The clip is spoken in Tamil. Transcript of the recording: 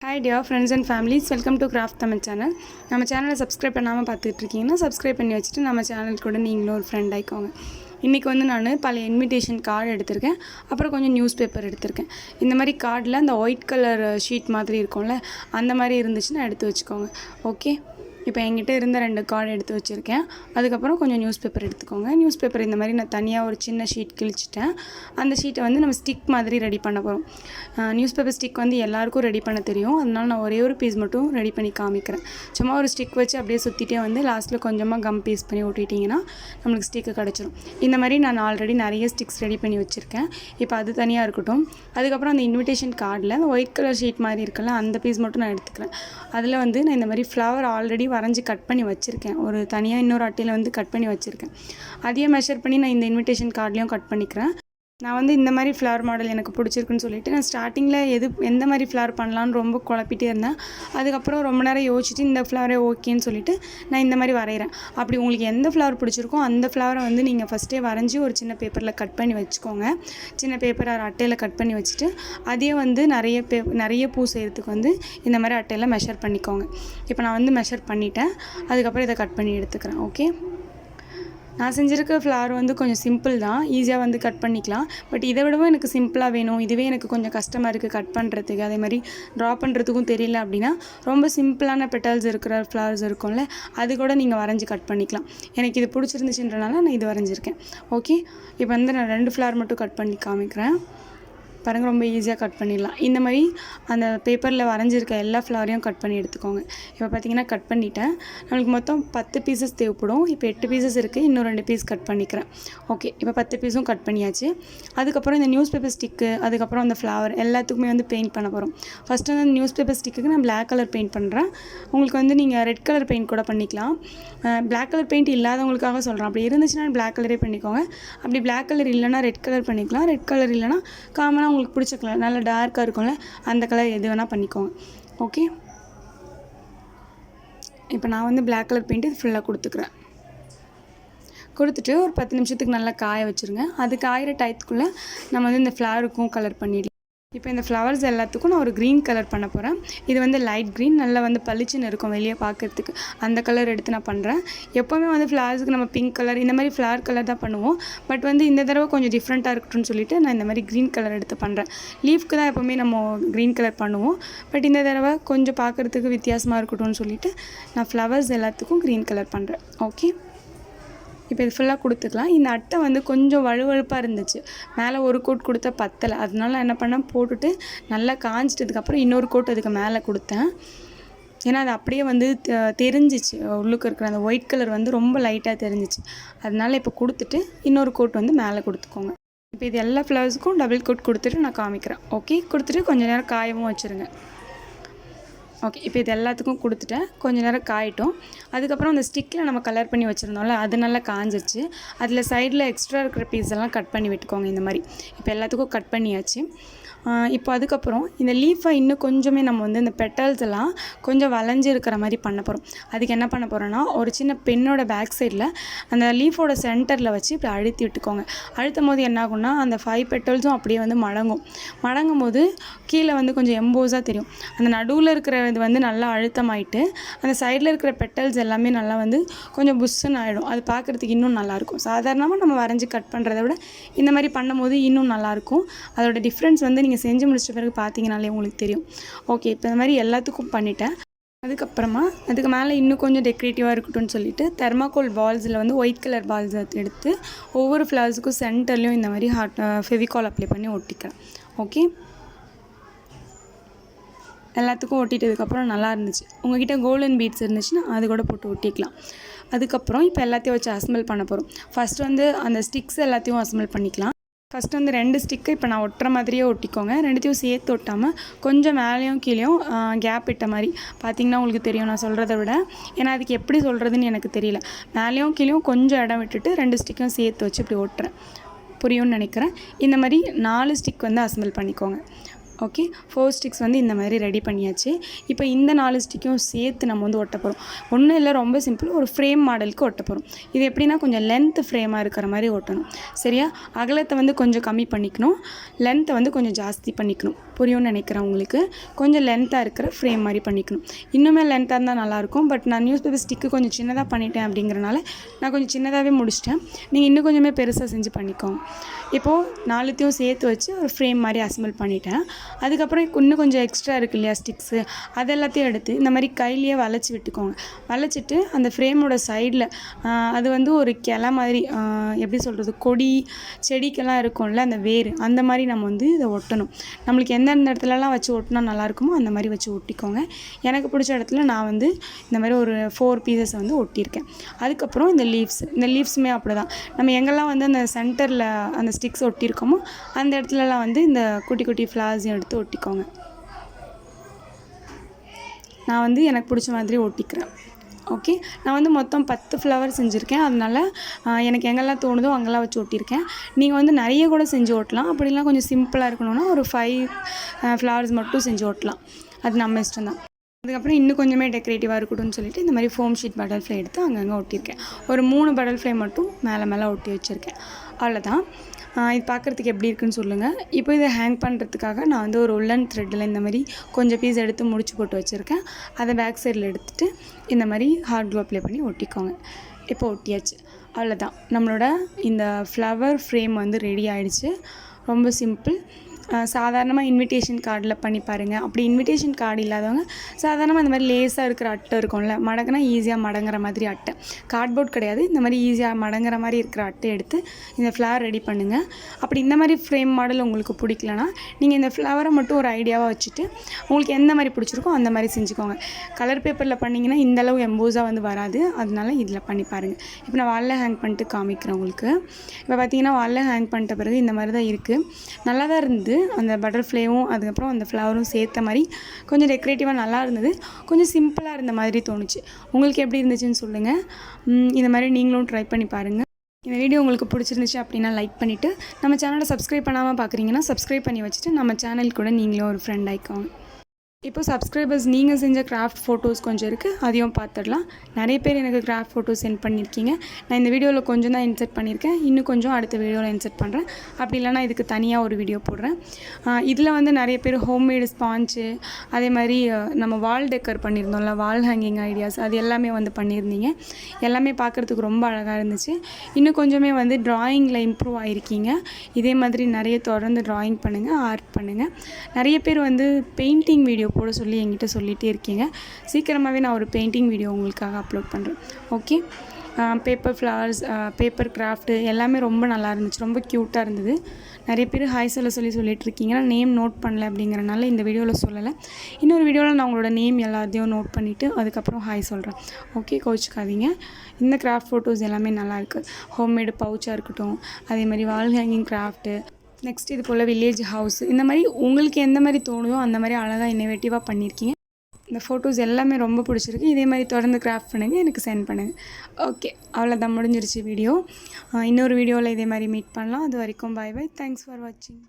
Hi dear friends and families, welcome to Craft Tamil channel. நம்ம சேனலை சப்ஸ்கிரைப் பண்ணாமல் பார்த்துட்டு இருக்கீங்கன்னா சப்ஸ்கிரைப் பண்ணி வச்சுட்டு நம்ம சேனல் கூட நீங்களும் ஒரு ஃப்ரெண்ட் ஆயிக்கோங்க. இன்றைக்கி வந்து நான் பழைய இன்விடேஷன் கார்டு எடுத்திருக்கேன், அப்புறம் கொஞ்சம் நியூஸ் பேப்பர் எடுத்திருக்கேன். இந்த மாதிரி கார்டில் அந்த ஒயிட் கலர் ஷீட் மாதிரி இருக்கும்ல, அந்த மாதிரி இருந்துச்சுன்னா எடுத்து வச்சுக்கோங்க. ஓகே, இப்போ என்கிட்ட இருந்த 2 கார்டு எடுத்து வச்சுருக்கேன். அதுக்கப்புறம் கொஞ்சம் நியூஸ் பேப்பர் எடுத்துக்கோங்க. நியூஸ் பேப்பர் இந்த மாதிரி நான் தனியாக ஒரு சின்ன ஷீட் கிழிச்சிட்டேன். அந்த ஷீட்டை வந்து நம்ம ஸ்டிக் மாதிரி ரெடி பண்ண போகிறோம். நியூஸ் பேப்பர் ஸ்டிக் வந்து எல்லாருக்கும் ரெடி பண்ண தெரியும், அதனால நான் ஒரே ஒரு பீஸ் மட்டும் ரெடி பண்ணி காமிக்கிறேன். சும்மா ஒரு ஸ்டிக் வச்சு அப்படியே சுற்றிட்டே வந்து லாஸ்ட்டில் கொஞ்சமாக கம் பீஸ் பண்ணி ஒட்டிட்டிங்கன்னா நம்மளுக்கு ஸ்டிக்கு கிடச்சிரும். இந்த மாதிரி நான் ஆல்ரெடி நிறைய ஸ்டிக்ஸ் ரெடி பண்ணி வச்சுருக்கேன். இப்போ அது தனியாக இருக்கட்டும். அதுக்கப்புறம் அந்த இன்விடேஷன் கார்டில் அந்த ஒயிட் கலர் ஷீட் மாதிரி இருக்குல்ல, அந்த பீஸ் மட்டும் நான் எடுத்துக்கிறேன். அதில் வந்து நான் இந்த மாதிரி ஃப்ளவர் ஆல்ரெடி வரைஞ்சி கட் பண்ணி வச்சுருக்கேன். ஒரு தனியாக இன்னொரு அட்டையில் வந்து கட் பண்ணி வச்சுருக்கேன். அதையே மெஷர் பண்ணி நான் இந்த இன்விடேஷன் கார்ட்லேயும் கட் பண்ணிக்கிறேன். நான் வந்து இந்த மாதிரி ஃப்ளவர் மாடல் எனக்கு பிடிச்சிருக்குன்னு சொல்லிவிட்டு நான் ஸ்டார்டிங்கில் எந்த மாதிரி ஃப்ளவர் பண்ணலான்னு ரொம்ப குழப்பிட்டே இருந்தேன். அதுக்கப்புறம் ரொம்ப நேரம் யோசிச்சுட்டு இந்த ஃப்ளவரே ஓகேன்னு சொல்லிவிட்டு நான் இந்த மாதிரி வரைகிறேன். அப்படி உங்களுக்கு எந்த ஃப்ளவர் பிடிச்சிருக்கோ அந்த ஃப்ளவரை வந்து நீங்கள் ஃபஸ்ட்டே வரைஞ்சி ஒரு சின்ன பேப்பரில் கட் பண்ணி வச்சுக்கோங்க. சின்ன பேப்பர் அட்டையில் கட் பண்ணி வச்சுட்டு அதே வந்து நிறைய பூ செய்கிறதுக்கு வந்து இந்த மாதிரி அட்டையில் மெஷர் பண்ணிக்கோங்க. இப்போ நான் வந்து மெஷர் பண்ணிவிட்டேன். அதுக்கப்புறம் இதை கட் பண்ணி எடுத்துக்கிறேன். ஓகே, நான் செஞ்சுருக்க ஃப்ளவர் வந்து கொஞ்சம் சிம்பிள் தான், ஈஸியாக வந்து கட் பண்ணிக்கலாம். பட் இதை விடவும் எனக்கு சிம்பிளாக வேணும், இதுவே எனக்கு கொஞ்சம் கஷ்டமாக இருக்குது கட் பண்ணுறதுக்கு, அதே மாதிரி ட்ரா பண்ணுறதுக்கும் தெரியல அப்படின்னா ரொம்ப சிம்பிளான பெட்டல்ஸ் இருக்கிற ஃப்ளவர்ஸ் இருக்கும்ல, அது கூட நீங்கள் வரைஞ்சி கட் பண்ணிக்கலாம். எனக்கு இது பிடிச்சிருந்துச்சுன்றனால நான் இது வரைஞ்சிருக்கேன். ஓகே, இப்போ வந்து நான் 2 ஃப்ளவர் மட்டும் கட் பண்ணி காமிக்கிறேன். பாருங்கள், ரொம்ப ஈஸியாக கட் பண்ணிடலாம். இந்த மாதிரி அந்த பேப்பரில் வரைஞ்சிருக்க எல்லா ஃப்ளவரையும் கட் பண்ணி எடுத்துக்கோங்க. இப்போ பார்த்தீங்கன்னா கட் பண்ணிட்டேன். நம்மளுக்கு மொத்தம் 10 பீசஸ் தேவைப்படும். இப்போ 8 பீசஸ் இருக்குது, இன்னும் 2 பீஸ் கட் பண்ணிக்கிறேன். ஓகே, இப்போ 10 பீஸும் கட் பண்ணியாச்சு. அதுக்கப்புறம் இந்த நியூஸ் பேப்பர் ஸ்டிக்கு, அதுக்கப்புறம் அந்த ஃப்ளவர் எல்லாத்துக்குமே வந்து பெயிண்ட் பண்ண போகிறோம். ஃபஸ்ட்டு வந்து நியூஸ் பேப்பர் ஸ்டிக்கு நான் பிளாக் கலர் பெயிண்ட் பண்ணுறேன். உங்களுக்கு வந்து நீங்கள் ரெட் கலர் பெயிண்ட் கூட பண்ணிக்கலாம். பிளாக் கலர் பெயிண்ட் இல்லாதவங்களுக்காக சொல்கிறேன். அப்படி இருந்துச்சுன்னா பிளாக் கலரே பண்ணிக்கோங்க. அப்படி பிளாக் கலர் இல்லைனா ரெட் கலர் பண்ணிக்கலாம். ரெட் கலர் இல்லைனா காமனாக உங்களுக்கு பிடிச்ச கலர் நல்லா டார்க்காக இருக்கும்ல, அந்த கலர் எது வேணால் பண்ணிக்கோங்க. ஓகே, இப்போ நான் வந்து பிளாக் கலர் பெயிண்ட் இது ஃபுல்லாக கொடுத்துட்டு ஒரு 10 நிமிஷத்துக்கு நல்லா காய வச்சுருங்க. அது காயிற டயத்துக்குள்ளே நம்ம வந்து இந்த ஃப்ளவருக்கும் கலர் பண்ணிடலாம். இப்போ இந்த ஃப்ளவர்ஸ் எல்லாத்துக்கும் நான் ஒரு க்ரீன் கலர் பண்ண போகிறேன். இது வந்து லைட் க்ரீன், நல்லா வந்து பளிச்சுன்னு இருக்கும் வெளியே பார்க்குறதுக்கு, அந்த கலர் எடுத்து நான் பண்ணுறேன். எப்போவுமே வந்து ஃப்ளவர்ஸுக்கு நம்ம பிங்க் கலர் இந்த மாதிரி ஃப்ளவர் கலர் தான் பண்ணுவோம். பட் வந்து இந்த தடவை கொஞ்சம் டிஃப்ரெண்ட்டாக இருக்கட்டும்னு சொல்லிட்டு நான் இந்த மாதிரி க்ரீன் கலர் எடுத்து பண்ணுறேன். லீஃப்க்கு தான் எப்போவுமே நம்ம க்ரீன் கலர் பண்ணுவோம். பட் இந்த தடவை கொஞ்சம் பார்க்குறதுக்கு வித்தியாசமாக இருக்கட்டும்னு சொல்லிட்டு நான் ஃப்ளவர்ஸ் எல்லாத்துக்கும் க்ரீன் கலர் பண்ணுறேன். ஓகே, இப்போ இது ஃபுல்லாக கொடுத்துக்கலாம். இந்த அட்டை வந்து கொஞ்சம் வழுவழுப்பாக இருந்துச்சு, மேலே ஒரு கோட் கொடுத்தா பத்தலை. அதனால என்ன பண்ணேன், போட்டுட்டு நல்லா காஞ்சிட்டதுக்கப்புறம் இன்னொரு கோட் அதுக்கு மேலே கொடுத்தேன். ஏன்னா அது அப்படியே வந்து தெரிஞ்சிச்சு, உள்ளுக்கு இருக்கிற அந்த ஒயிட் கலர் வந்து ரொம்ப லைட்டாக தெரிஞ்சிச்சு. அதனால இப்போ கொடுத்துட்டு இன்னொரு கோட் வந்து மேலே கொடுத்துக்கோங்க. இப்போ இது எல்லா ஃப்ளவர்ஸுக்கும் டபுள் கோட் கொடுத்துட்டு நான் காமிக்கிறேன். ஓகே, கொடுத்துட்டு கொஞ்சம் நேரம் காயவும் வச்சுருங்க. ஓகே, இப்போ இது எல்லாத்துக்கும் கொடுத்துட்டேன். கொஞ்சம் நேரம் காயிட்டோம். அதுக்கப்புறம் அந்த ஸ்டிக்கில் நம்ம கலர் பண்ணி வச்சுருந்தோம்ல, அது நல்லா காஞ்சிருச்சு. அதில் சைடில் எக்ஸ்ட்ரா இருக்கிற பீஸ் எல்லாம் கட் பண்ணி விட்டுக்கோங்க. இந்த மாதிரி இப்போ எல்லாத்துக்கும் கட் பண்ணியாச்சு. இப்போ அதுக்கப்புறம் இந்த லீஃபை இன்னும் கொஞ்சமே நம்ம வந்து இந்த பெட்டல்ஸ் எல்லாம் கொஞ்சம் வளைஞ்சி இருக்கிற மாதிரி பண்ண போகிறோம். அதுக்கு என்ன பண்ண போகிறோன்னா, ஒரு சின்ன பெண்ணோட பேக் சைடில் அந்த லீஃபோட சென்டரில் வச்சு இப்படி அழுத்தி விட்டுக்கோங்க. அழுத்தும் போது என்ன ஆகும்னா, அந்த 5 பெட்டல்ஸும் அப்படியே வந்து மடங்கும் போது கீழே வந்து கொஞ்சம் எம்போஸாக தெரியும். அந்த நடுவில் இருக்கிற இது வந்து நல்லா அழுத்தமாயிட்டு அந்த சைடில் இருக்கிற பெட்டல்ஸ் எல்லாமே நல்லா வந்து கொஞ்சம் புஷ்ஷுன்னு ஆகிடும். அது பார்க்குறதுக்கு இன்னும் நல்லாயிருக்கும். சாதாரணமாக நம்ம வரைஞ்சி கட் பண்ணுறத விட இந்த மாதிரி பண்ணும்போது இன்னும் நல்லாயிருக்கும். அதோட டிஃப்ரென்ஸ் வந்து நீங்கள் செஞ்சு முடிச்ச பிறகு பார்த்தீங்கனாலே உங்களுக்கு தெரியும். ஓகே, இப்போ இந்த மாதிரி எல்லாத்துக்கும் பண்ணிட்டேன். அதுக்கப்புறமா அதுக்கு மேலே இன்னும் கொஞ்சம் டெக்கரேட்டிவாக இருக்கட்டும்னு சொல்லிட்டு தெர்மாக்கோல் பால்ஸில் வந்து ஒயிட் கலர் பால்ஸ் எடுத்து ஒவ்வொரு ஃப்ளவர்ஸுக்கும் சென்டர்லேயும் இந்த மாதிரி ஃபெவிகால் அப்ளை பண்ணி ஒட்டிக்கிறேன். ஓகே, எல்லாத்துக்கும் ஒட்டிட்டதுக்கப்புறம் நல்லா இருந்துச்சு. உங்கள்கிட்ட கோல்டன் பீட்ஸ் இருந்துச்சுன்னா அது கூட போட்டு ஒட்டிக்கலாம். அதுக்கப்புறம் இப்போ எல்லாத்தையும் வச்சு அசம்பிள் பண்ண போகிறோம். ஃபஸ்ட்டு வந்து அந்த ஸ்டிக்ஸ் எல்லாத்தையும் அசம்பிள் பண்ணிக்கலாம். ஃபஸ்ட்டு வந்து 2 ஸ்டிக்கை இப்போ நான் ஒட்டுற மாதிரியே ஒட்டிக்கோங்க. 2த்தையும் சேர்த்து ஒட்டாமல் கொஞ்சம் மேலேயும் கீழேயும் கேப் இட்ட மாதிரி பார்த்திங்கன்னா உங்களுக்கு தெரியும் நான் சொல்கிறத விட. ஏன்னா அதுக்கு எப்படி சொல்கிறதுன்னு எனக்கு தெரியல. மேலேயும் கீழேயும் கொஞ்சம் இடம் விட்டுட்டு 2 ஸ்டிக்கையும் சேர்த்து வச்சு இப்படி ஒட்டுறேன். புரியும்னு நினைக்கிறேன். இந்த மாதிரி 4 ஸ்டிக் வந்து அசம்பிள் பண்ணிக்கோங்க. ஓகே 4 ஸ்டிக்ஸ் வந்து இந்த மாதிரி ரெடி பண்ணியாச்சு. இப்போ இந்த 4 ஸ்டிக்கும் சேர்த்து நம்ம வந்து ஒட்ட போகிறோம். ஒன்றும் இல்லை, ரொம்ப சிம்பிள். ஒரு ஃப்ரேம் மாடலுக்கு ஒட்ட போகிறோம். இது எப்படின்னா கொஞ்சம் லென்த் ஃப்ரேமாக இருக்கிற மாதிரி ஒட்டணும். சரியா? அகலத்தை வந்து கொஞ்சம் கம்மி பண்ணிக்கணும், லென்த்தை வந்து கொஞ்சம் ஜாஸ்தி பண்ணிக்கணும். புரியும்னு நினைக்கிறேன் உங்களுக்கு. கொஞ்சம் லென்த்தாக இருக்கிற ஃப்ரேம் மாதிரி பண்ணிக்கணும். இன்னுமே லென்த்தாக இருந்தால் நல்லாயிருக்கும். பட் நான் நியூஸ் பேப்பர் ஸ்டிக்கு கொஞ்சம் சின்னதாக பண்ணிட்டேன் அப்படிங்கிறனால நான் கொஞ்சம் சின்னதாகவே முடிச்சிட்டேன். நீங்கள் இன்னும் கொஞ்சமே பெருசாக செஞ்சு பண்ணிக்கோங்க. இப்போது 4த்தையும் சேர்த்து வச்சு ஒரு ஃப்ரேம் மாதிரி அசம்பிள் பண்ணிட்டேன். அதுக்கப்புறம் இன்னும் கொஞ்சம் எக்ஸ்ட்ரா இருக்குது இல்லையா ஸ்டிக்ஸு, அது எல்லாத்தையும் எடுத்து இந்த மாதிரி கையிலேயே வளைச்சி விட்டுக்கோங்க. வளைச்சிட்டு அந்த ஃப்ரேமோட சைடில் அது வந்து ஒரு கிளை மாதிரி, எப்படி சொல்கிறது, கொடி செடிக்கெல்லாம் இருக்கும்ல அந்த வேர், அந்த மாதிரி நம்ம வந்து இதை ஒட்டணும். நம்மளுக்கு எந்தெந்த இடத்துலலாம் வச்சு ஒட்டினா நல்லாயிருக்குமோ அந்த மாதிரி வச்சு ஒட்டிக்கோங்க. எனக்கு பிடிச்ச இடத்துல நான் வந்து இந்த மாதிரி ஒரு 4 பீசஸ் வந்து ஒட்டியிருக்கேன். அதுக்கப்புறம் இந்த லீவ்ஸுமே அப்படி தான். நம்ம எங்கெல்லாம் வந்து அந்த சென்டரில் அந்த ஸ்டிக்ஸ் ஒட்டியிருக்கோமோ அந்த இடத்துலலாம் வந்து இந்த குட்டி குட்டி ஃப்ளார்ஸையும் எடுத்து ஒட்டிக்கோங்க. நான் வந்து எனக்கு பிடிச்ச மாதிரி ஒட்டிக்கிறேன். ஓகே, நான் வந்து மொத்தம் 10 ஃப்ளவர் செஞ்சுருக்கேன். அதனால் எனக்கு எங்கெல்லாம் தோணுதோ அங்கெல்லாம் வச்சு ஒட்டியிருக்கேன். நீங்கள் வந்து நிறைய கூட செஞ்சு ஓட்டலாம். அப்படிலாம் கொஞ்சம் சிம்பிளாக இருக்கணும்னா ஒரு 5 ஃப்ளவர்ஸ் மட்டும் செஞ்சு ஓட்டலாம். அது நம்ம இஷ்டம் தான். அதுக்கப்புறம் இன்னும் கொஞ்சமே டெக்கரேட்டிவாக இருக்கட்டும்னு சொல்லிட்டு இந்த மாதிரி ஃபோம் ஷீட் பட்டர்ஃப்ளை எடுத்து அங்கங்கே ஒட்டியிருக்கேன். ஒரு 3 பட்டர்ஃப்ளை மட்டும் மேலே ஒட்டி வச்சுருக்கேன். அவ்வளோதான். இது பார்க்குறதுக்கு எப்படி இருக்குன்னு சொல்லுங்கள். இப்போ இதை ஹேங் பண்ணுறதுக்காக நான் வந்து ஒரு உள்ளன் த்ரெட்டில் இந்த மாதிரி கொஞ்சம் பீஸ் எடுத்து முடிச்சு போட்டு வச்சுருக்கேன். அதை பேக் சைடில் எடுத்துகிட்டு இந்த மாதிரி ஹார்ட் க்ளூ அப்ளை பண்ணி ஒட்டிக்கோங்க. இப்போ ஒட்டியாச்சு. அவ்வளோதான், நம்மளோட இந்த ஃப்ளவர் ஃப்ரேம் வந்து ரெடி ஆகிடுச்சு. ரொம்ப சிம்பிள். சாதாரணமாக இன்விடேஷன் கார்டில் பண்ணி பாருங்கள். அப்படி இன்விடேஷன் கார்டு இல்லாதவங்க சாதாரணமாக இந்த மாதிரி லேஸாக இருக்கிற அட்டை இருக்கும்ல, மடங்கினா ஈஸியாக மடங்குற மாதிரி அட்டை, கார்ட்போர்ட் கிடையாது, இந்த மாதிரி ஈஸியாக மடங்குற மாதிரி இருக்கிற அட்டை எடுத்து இந்த ஃப்ளவர் ரெடி பண்ணுங்கள். அப்படி இந்த மாதிரி ஃப்ரேம் மாடல் உங்களுக்கு பிடிக்கலனா நீங்கள் இந்த ஃப்ளவரை மட்டும் ஒரு ஐடியாவாக வச்சுட்டு உங்களுக்கு எந்த மாதிரி பிடிச்சிருக்கோ அந்த மாதிரி செஞ்சுக்கோங்க. கலர் பேப்பரில் பண்ணிங்கன்னா இந்தளவு எம்போஸாக வந்து வராது. அதனால இதில் பண்ணி பாருங்கள். இப்போ நான் வாலில் ஹேங் பண்ணிட்டு காமிக்கிறேன் உங்களுக்கு. இப்போ பார்த்தீங்கன்னா வாலில் ஹேங் பண்ணிட்ட பிறகு இந்த மாதிரி தான் இருக்குது. நல்லா தான் இருந்து அந்த பட்டர்ஃப்ளைவும் அதுக்கப்புறம் அந்த ஃப்ளவரும் சேர்த்த மாதிரி கொஞ்சம் டெக்கரேட்டிவாக நல்லா இருந்தது. கொஞ்சம் சிம்பிளாக இருந்த மாதிரி தோணுச்சு. உங்களுக்கு எப்படி இருந்துச்சுன்னு சொல்லுங்கள். இந்த மாதிரி நீங்களும் ட்ரை பண்ணி பாருங்கள். இந்த வீடியோ உங்களுக்கு பிடிச்சிருந்துச்சு அப்படின்னா லைக் பண்ணிவிட்டு, நம்ம சேனலை சப்ஸ்கிரைப் பண்ணாமல் பார்க்குறீங்கன்னா சப்ஸ்கிரைப் பண்ணி வச்சுட்டு நம்ம சேனல் கூட நீங்களும் ஒரு ஃப்ரெண்ட் ஆயிக்கோங்க. இப்போ சப்ஸ்கிரைபர்ஸ் நீங்கள் செஞ்ச கிராஃப்ட் ஃபோட்டோஸ் கொஞ்சம் இருக்குது, அதையும் பார்த்துடலாம். நிறைய பேர் எனக்கு கிராஃப்ட் ஃபோட்டோஸ் சென்ட் பண்ணியிருக்கீங்க. நான் இந்த வீடியோவில் கொஞ்சம் தான் இன்சர்ட் பண்ணியிருக்கேன். இன்னும் கொஞ்சம் அடுத்த வீடியோவில் இன்சர்ட் பண்ணுறேன். அப்படி இல்லைனா இதுக்கு தனியாக ஒரு வீடியோ போடுறேன். இதில் வந்து நிறைய பேர் ஹோம்மேடு ஸ்பாஞ்சு, அதே மாதிரி நம்ம வால் டெக்கர் பண்ணியிருந்தோம்ல, வால் ஹேங்கிங் ஐடியாஸ், அது எல்லாமே வந்து பண்ணியிருந்தீங்க. எல்லாமே பார்க்குறதுக்கு ரொம்ப அழகாக இருந்துச்சு. இன்னும் கொஞ்சமே வந்து ட்ராயிங்கில் இம்ப்ரூவ் ஆகிருக்கீங்க. இதே மாதிரி நிறைய தொடர்ந்து ட்ராயிங் பண்ணுங்கள், ஆர்ட் பண்ணுங்கள். நிறைய பேர் வந்து பெயிண்டிங் வீடியோ போட சொல்லி என்கிட்ட சொல்லிகிட்டே இருக்கீங்க. சீக்கிரமாகவே நான் ஒரு பெயிண்டிங் வீடியோ உங்களுக்காக அப்லோட் பண்ணுறேன். Okay, paper flowers, paper craft எல்லாமே ரொம்ப நல்லா இருந்துச்சு. ரொம்ப க்யூட்டாக இருந்தது. நிறைய பேர் ஹாய் சொல்லிட்டு இருக்கீங்க. நான் நேம் நோட் பண்ணல அப்படிங்கிறனால இந்த வீடியோவில் சொல்லலை. இன்னொரு வீடியோவில் நான் உங்களோட நேம் எல்லாத்தையும் நோட் பண்ணிவிட்டு அதுக்கப்புறம் ஹாய் சொல்கிறேன். ஓகே, கோச்சிக்காதீங்க. இந்த கிராஃப்ட் ஃபோட்டோஸ் எல்லாமே நல்லாயிருக்கு. ஹோம்மேடு பவுச்சாக இருக்கட்டும், அதே மாதிரி வால் ஹேங்கிங் கிராஃப்ட்டு, நெக்ஸ்ட் இது போல் வில்லேஜ் ஹவுஸ், இந்த மாதிரி உங்களுக்கு எந்த மாதிரி தோணுதோ அந்த மாதிரி அழகாக இன்னோவேட்டிவாக பண்ணியிருக்கீங்க. இந்த ஃபோட்டோஸ் எல்லாமே ரொம்ப பிடிச்சிருக்கு. இதே மாதிரி தொடர்ந்து கிராஃப்ட் பண்ணுங்கள், எனக்கு சென்ட் பண்ணுங்கள். ஓகே, அவ்வளோதான், முடிஞ்சிருச்சு வீடியோ. இன்னொரு வீடியோவில் இதே மாதிரி மீட் பண்ணலாம். அது வரைக்கும் பாய் பாய். தேங்க்ஸ் ஃபார் வாட்சிங்.